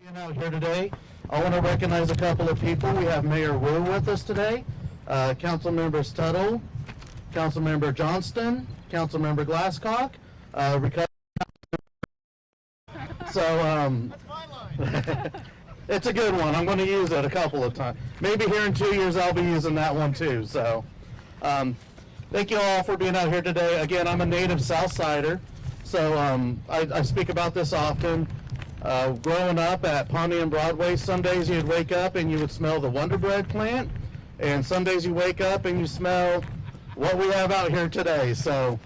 Being out here today, I want to recognize a couple of people. We have Mayor Wu with us today, Council Members Tuttle, Council Member Johnston, Council Member Glasscock. That's my line. It's a good one. I'm going to use it a couple of times. Maybe here in 2 years I'll be using that one too. So thank you all for being out here today. Again, I'm a native Southsider, so I speak about this often. Growing up at Pawnee and Broadway, some days you'd wake up and you would smell the Wonder Bread plant, and some days you wake up and you smell what we have out here today. So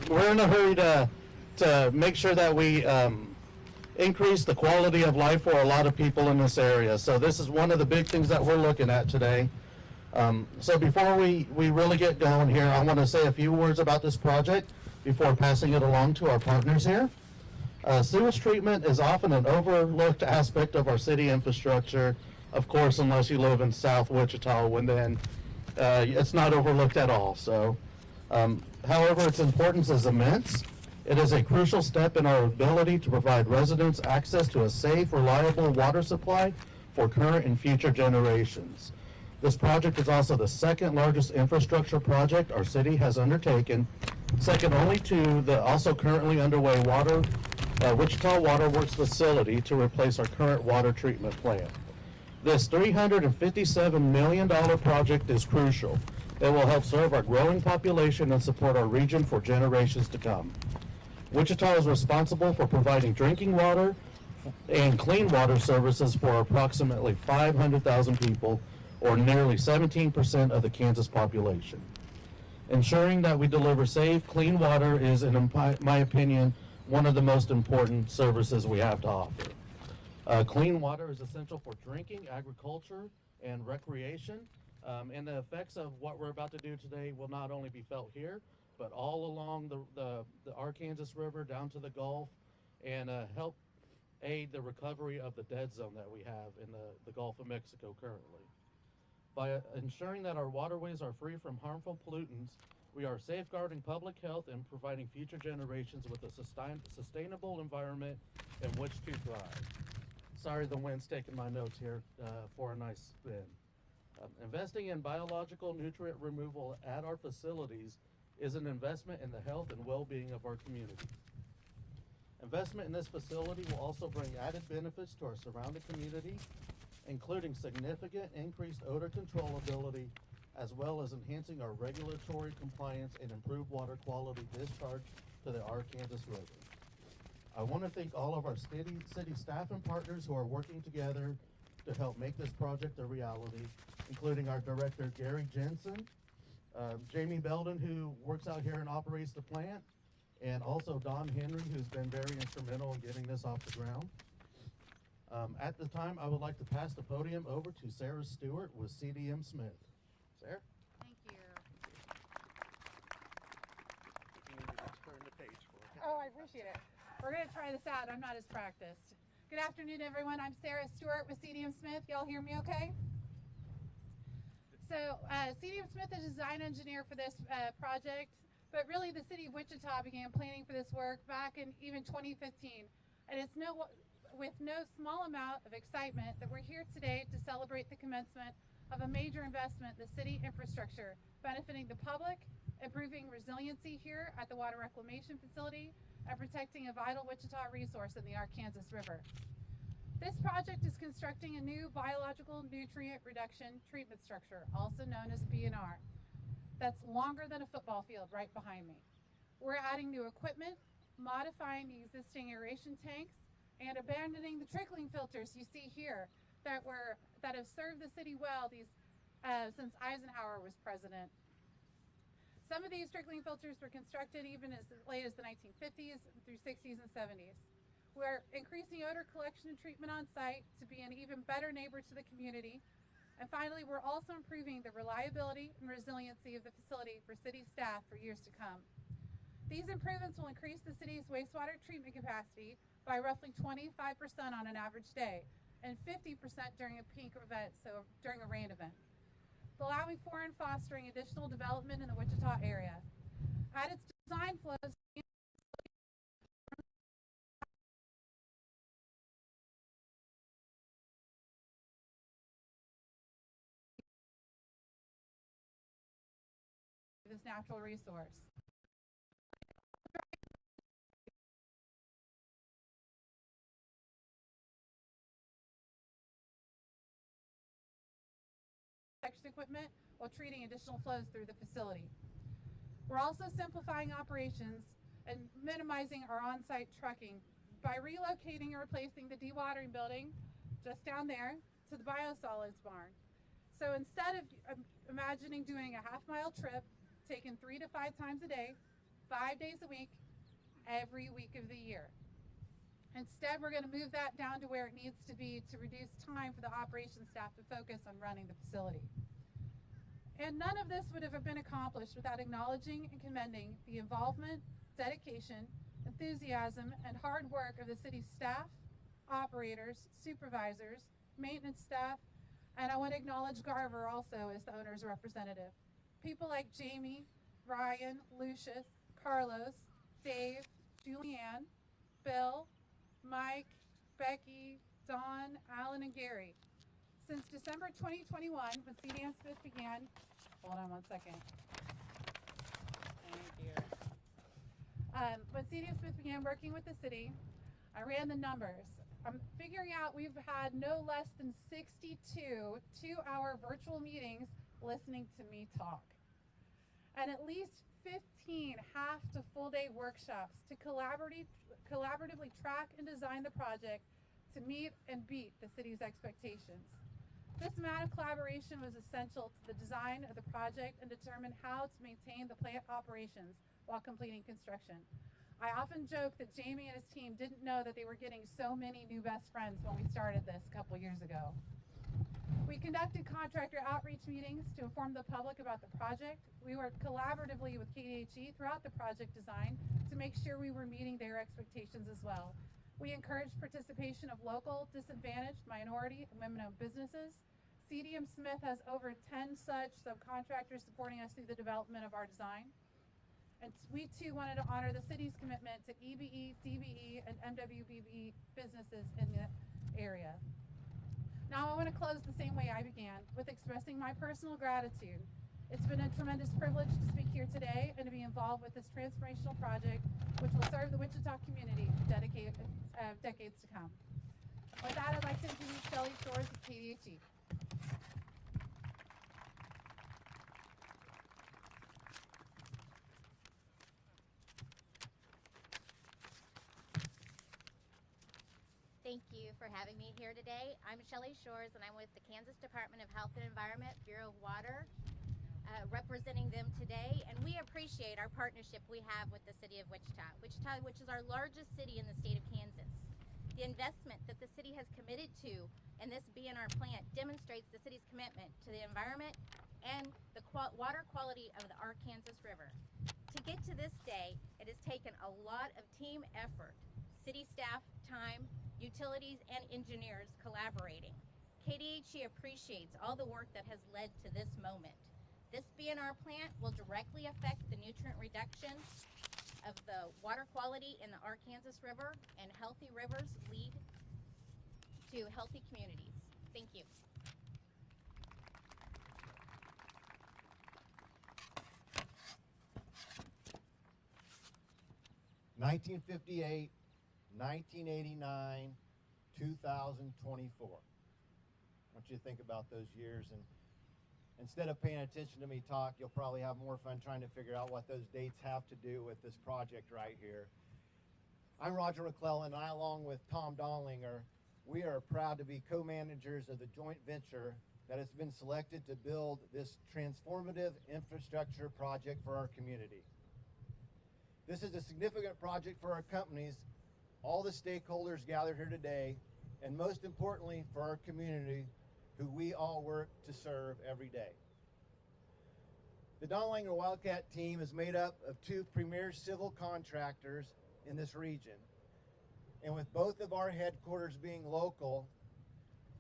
we're in a hurry to make sure that we increase the quality of life for a lot of people in this area. So this is one of the big things that we're looking at today. So before we really get going here, I want to say a few words about this project before passing it along to our partners here. Sewage treatment is often an overlooked aspect of our city infrastructure, of course, unless you live in South Wichita, when then it's not overlooked at all. So, however, its importance is immense. It is a crucial step in our ability to provide residents access to a safe, reliable water supply for current and future generations. This project is also the second largest infrastructure project our city has undertaken, second only to the also currently underway Wichita Water Works facility to replace our current water treatment plant. This $357 million project is crucial. It will help serve our growing population and support our region for generations to come. Wichita is responsible for providing drinking water and clean water services for approximately 500,000 people, or nearly 17% of the Kansas population. Ensuring that we deliver safe, clean water is, in my opinion, one of the most important services we have to offer. Clean water is essential for drinking, agriculture, and recreation, and the effects of what we're about to do today will not only be felt here, but all along the Arkansas River down to the Gulf, and help aid the recovery of the dead zone that we have in the Gulf of Mexico currently. By ensuring that our waterways are free from harmful pollutants, we are safeguarding public health and providing future generations with a sustainable environment in which to thrive. Sorry, the wind's taking my notes here for a nice spin. Investing in biological nutrient removal at our facilities is an investment in the health and well-being of our community. Investment in this facility will also bring added benefits to our surrounding community, including significant increased odor control ability, as well as enhancing our regulatory compliance and improved water quality discharge to the Arkansas River. I want to thank all of our city staff and partners who are working together to help make this project a reality, including our director, Gary Jensen, Jamie Belden, who works out here and operates the plant, and also Don Henry, who's been very instrumental in getting this off the ground. At the time, I would like to pass the podium over to Sarah Stewart with CDM Smith. Sarah? Thank you. If you need to just turn the page for me. Oh, I appreciate it. We're going to try this out. I'm not as practiced. Good afternoon, everyone. I'm Sarah Stewart with CDM Smith. Y'all hear me okay? So CDM Smith is a design engineer for this project, but really the city of Wichita began planning for this work back in even 2015. And it's with no small amount of excitement that we're here today to celebrate the commencement of a major investment in the city infrastructure, benefiting the public, improving resiliency here at the water reclamation facility, and protecting a vital Wichita resource in the Arkansas River. This project is constructing a new biological nutrient reduction treatment structure, also known as BNR, that's longer than a football field right behind me. We're adding new equipment, modifying the existing aeration tanks, and abandoning the trickling filters you see here that have served the city well since Eisenhower was president. Some of these trickling filters were constructed even as late as the 1950s through 60s and 70s. We're increasing odor collection and treatment on site to be an even better neighbor to the community. And finally, we're also improving the reliability and resiliency of the facility for city staff for years to come. These improvements will increase the city's wastewater treatment capacity by roughly 25% on an average day, and 50% during a peak event, so during a rain event, allowing for and fostering additional development in the Wichita area. At its design flows, this natural resource. Equipment while treating additional flows through the facility. We're also simplifying operations and minimizing our on-site trucking by relocating and replacing the dewatering building just down there to the biosolids barn. So instead of imagining doing a half-mile trip, taken 3 to 5 times a day, 5 days a week, every week of the year. Instead, we're going to move that down to where it needs to be to reduce time for the operations staff to focus on running the facility. And none of this would have been accomplished without acknowledging and commending the involvement, dedication, enthusiasm, and hard work of the city's staff, operators, supervisors, maintenance staff, and I want to acknowledge Garver also as the owner's representative. People like Jamie, Ryan, Lucius, Carlos, Dave, Julianne, Bill, Mike, Becky, Don, Alan, and Gary. Since December 2021, when CDM Smith began, hold on one second. Thank you. When CDM Smith began working with the city, I ran the numbers. I'm figuring out we've had no less than 62 two-hour virtual meetings listening to me talk. And at least 15 half to full day workshops to collaboratively track and design the project to meet and beat the city's expectations. This amount of collaboration was essential to the design of the project and determine how to maintain the plant operations while completing construction. I often joke that Jamie and his team didn't know that they were getting so many new best friends when we started this a couple years ago. We conducted contractor outreach meetings to inform the public about the project. We worked collaboratively with KDHE throughout the project design to make sure we were meeting their expectations as well. We encouraged participation of local, disadvantaged, minority, and women-owned businesses. CDM Smith has over 10 such subcontractors supporting us through the development of our design. And we too wanted to honor the city's commitment to EBE, DBE, and MWBE businesses in the area. Now I want to close the same way I began, with expressing my personal gratitude. It's been a tremendous privilege to speak here today and to be involved with this transformational project, which will serve the Wichita community for decades to come. With that, I'd like to introduce Shelley Shores of KDHE. Thank you for having me here today. I'm Shelley Shores, and I'm with the Kansas Department of Health and Environment, Bureau of Water, representing them today. And we appreciate our partnership we have with the city of Wichita, which is our largest city in the state of Kansas. The investment that the city has committed to in this BNR plant demonstrates the city's commitment to the environment and the water quality of the Arkansas River. To get to this day, it has taken a lot of team effort, city staff, time, utilities, and engineers collaborating. KDHE appreciates all the work that has led to this moment. This BNR plant will directly affect the nutrient reduction of the water quality in the Arkansas River, and healthy rivers lead to healthy communities. Thank you. (1958), 1989, 2024. I want you to think about those years, and instead of paying attention to me talk, you'll probably have more fun trying to figure out what those dates have to do with this project right here. I'm Roger McClellan, and I, along with Tom Donlinger, we are proud to be co-managers of the joint venture that has been selected to build this transformative infrastructure project for our community. This is a significant project for our companies, all the stakeholders gathered here today, and most importantly for our community, who we all work to serve every day. The Donlinger Wildcat team is made up of two premier civil contractors in this region. And with both of our headquarters being local,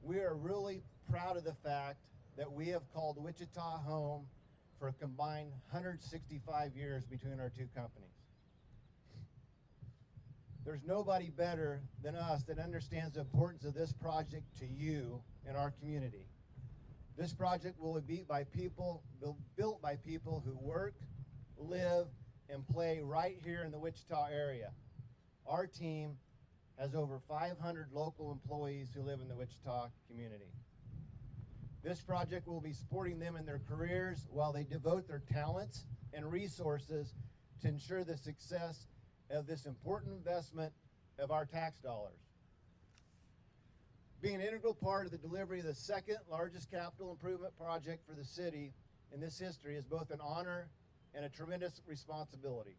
we are really proud of the fact that we have called Wichita home for a combined 165 years between our two companies. There's nobody better than us that understands the importance of this project to you and our community. This project will be built by people who work, live, and play right here in the Wichita area. Our team has over 500 local employees who live in the Wichita community. This project will be supporting them in their careers while they devote their talents and resources to ensure the success of this important investment of our tax dollars. Being an integral part of the delivery of the second largest capital improvement project for the city in this history is both an honor and a tremendous responsibility.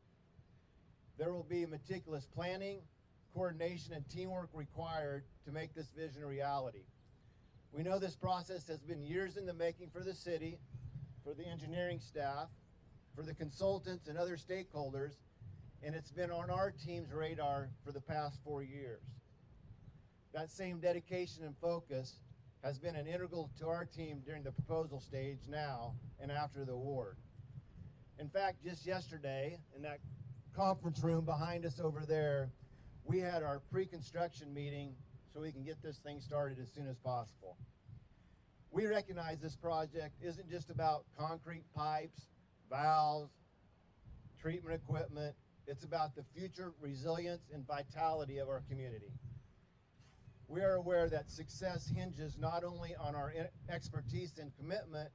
There will be meticulous planning, coordination, and teamwork required to make this vision a reality. We know this process has been years in the making for the city, for the engineering staff, for the consultants and other stakeholders, and it's been on our team's radar for the past 4 years. That same dedication and focus has been an integral to our team during the proposal stage now and after the award. In fact, just yesterday, in that conference room behind us over there, we had our pre-construction meeting so we can get this thing started as soon as possible. We recognize this project isn't just about concrete pipes, valves, treatment equipment. It's about the future resilience and vitality of our community. We are aware that success hinges not only on our expertise and commitment,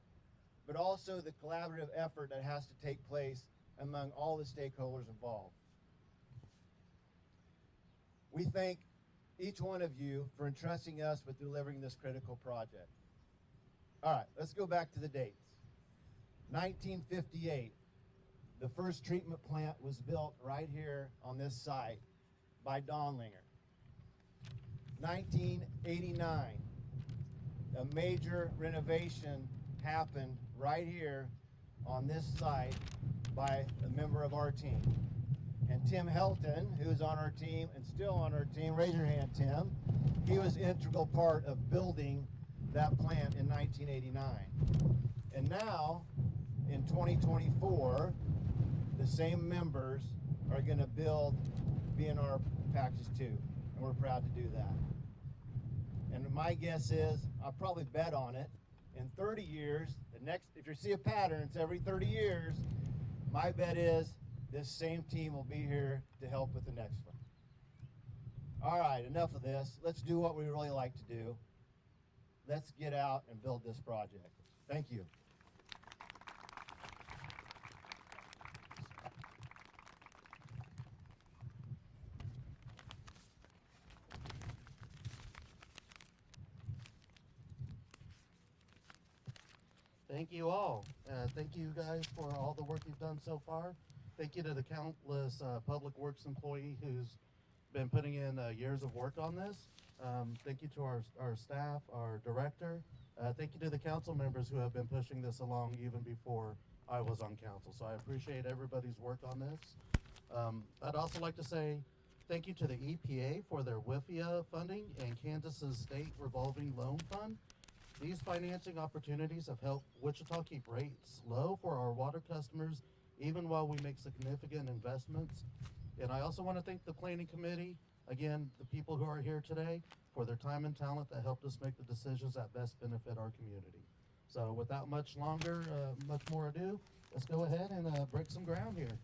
but also the collaborative effort that has to take place among all the stakeholders involved. We thank each one of you for entrusting us with delivering this critical project. All right, let's go back to the dates. 1958, the first treatment plant was built right here on this site by Donlinger. 1989, a major renovation happened right here on this site by a member of our team. And Tim Helton, who's on our team and still on our team, raise your hand, Tim. He was an integral part of building that plant in 1989. And now, in 2024, the same members are going to build BNR Packages 2, and we're proud to do that. And my guess is, I'll probably bet on it, in 30 years, if you see a pattern, it's every 30 years, my bet is this same team will be here to help with the next one. All right, enough of this. Let's do what we really like to do. Let's get out and build this project. Thank you. Thank you all. Thank you guys for all the work you've done so far. Thank you to the countless public works employee who's been putting in years of work on this. Thank you to our staff, our director. Thank you to the council members who have been pushing this along even before I was on council. So I appreciate everybody's work on this. I'd also like to say thank you to the EPA for their WIFIA funding and Kansas's state revolving loan fund. These financing opportunities have helped Wichita keep rates low for our water customers, even while we make significant investments. And I also want to thank the planning committee, again, the people who are here today, for their time and talent that helped us make the decisions that best benefit our community. So without much more ado, let's go ahead and break some ground here.